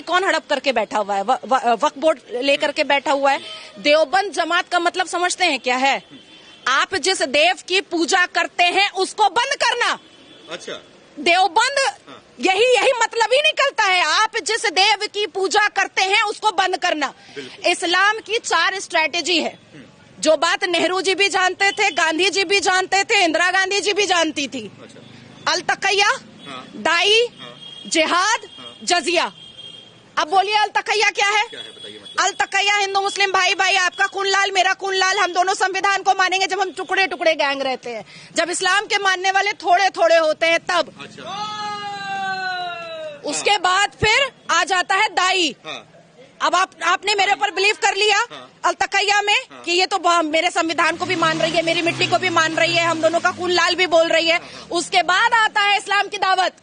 कौन हड़प करके बैठा हुआ है? वक्फ बोर्ड लेकर के बैठा हुआ है। देवबंद जमात का मतलब समझते हैं क्या है? आप जिस देव की पूजा करते हैं उसको बंद करना। अच्छा, देवबंद यही मतलब ही निकलता है। आप जिस देव की पूजा करते हैं उसको बंद करना। इस्लाम की 4 स्ट्रैटेजी है, जो बात नेहरू जी भी जानते थे, गांधी जी भी जानते थे, इंदिरा गांधी जी भी जानती थी। अल तकैया, दाई, जिहाद, जजिया। अब बोलिए अल तकैया क्या है? अल तकैया हिंदू मुस्लिम भाई आपका खून लाल मेरा खून लाल, हम दोनों संविधान को मानेंगे जब हम टुकड़े टुकड़े गैंग रहते हैं। जब इस्लाम के मानने वाले थोड़े थोड़े होते हैं तब। उसके बाद फिर आ जाता है दाई। अब आपने मेरे ऊपर बिलीव कर लिया अल तकैया में कि ये तो मेरे संविधान को भी मान रही है, मेरी मिट्टी को भी मान रही है, हम दोनों का खून लाल भी बोल रही है। उसके बाद आता है इस्लाम की दावत।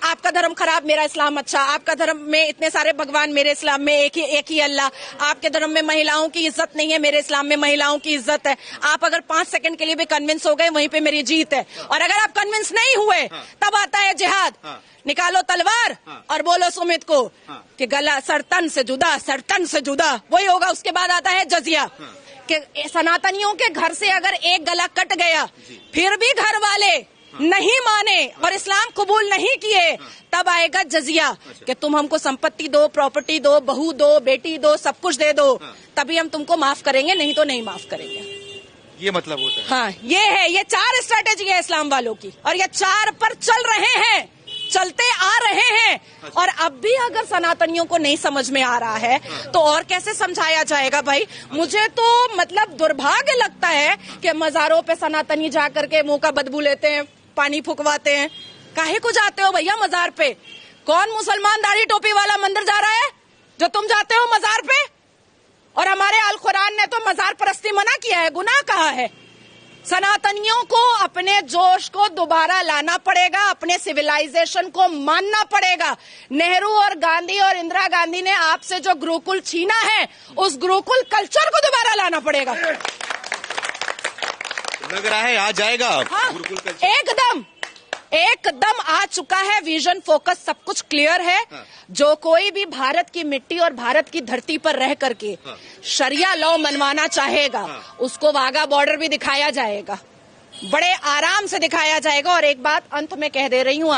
आपका धर्म खराब, मेरा इस्लाम अच्छा। आपका धर्म में इतने सारे भगवान, मेरे इस्लाम में एक ही अल्लाह। आपके धर्म में महिलाओं की इज्जत नहीं है, मेरे इस्लाम में महिलाओं की इज्जत है। आप अगर 5 सेकंड के लिए भी कन्विंस हो गए, वहीं पे मेरी जीत है। और अगर आप कन्विंस नहीं हुए, तब आता है जिहाद। निकालो तलवार और बोलो सुमित को कि गला सरतन से जुदा, सरतन से जुदा, वही होगा। उसके बाद आता है जजिया कि सनातनियों के घर से अगर एक गला कट गया, फिर भी घर वाले नहीं माने और इस्लाम कबूल नहीं किए, तब आएगा जजिया कि तुम हमको संपत्ति दो, प्रॉपर्टी दो, बहू दो, बेटी दो, सब कुछ दे दो, तभी हम तुमको माफ करेंगे, नहीं तो नहीं माफ करेंगे। ये मतलब होता है। हाँ, ये 4 स्ट्रैटेजी है इस्लाम वालों की, और ये 4 पर चल रहे हैं, चलते आ रहे हैं। और अब भी अगर सनातनियों को नहीं समझ में आ रहा है तो और कैसे समझाया जाएगा भाई? मुझे तो मतलब दुर्भाग्य लगता है कि मजारों पे सनातनी जाकर के मुंह का बदबू लेते हैं, पानी फुकवाते हैं। काहे को जाते हो भैया मजार पे? कौन मुसलमान दाढ़ी टोपी वाला मंदिर जा रहा है जो तुम जाते हो मजार पे? और हमारे अल कुरान ने तो मजार परस्ती मना किया है, गुनाह कहा है। सनातनियों को अपने जोश को दोबारा लाना पड़ेगा, अपने सिविलाइजेशन को मानना पड़ेगा। नेहरू और गांधी और इंदिरा गांधी ने आपसे जो गुरुकुल छीना है, उस गुरुकुल कल्चर को दोबारा लाना पड़ेगा। लग रहा है आ जाएगा। हाँ, एकदम आ चुका है। विजन, फोकस, सब कुछ क्लियर है। जो कोई भी भारत की मिट्टी और भारत की धरती पर रह करके शरिया लॉ मनवाना चाहेगा, उसको वाघा बॉर्डर भी दिखाया जाएगा, बड़े आराम से दिखाया जाएगा। और एक बात अंत में कह दे रही हूँ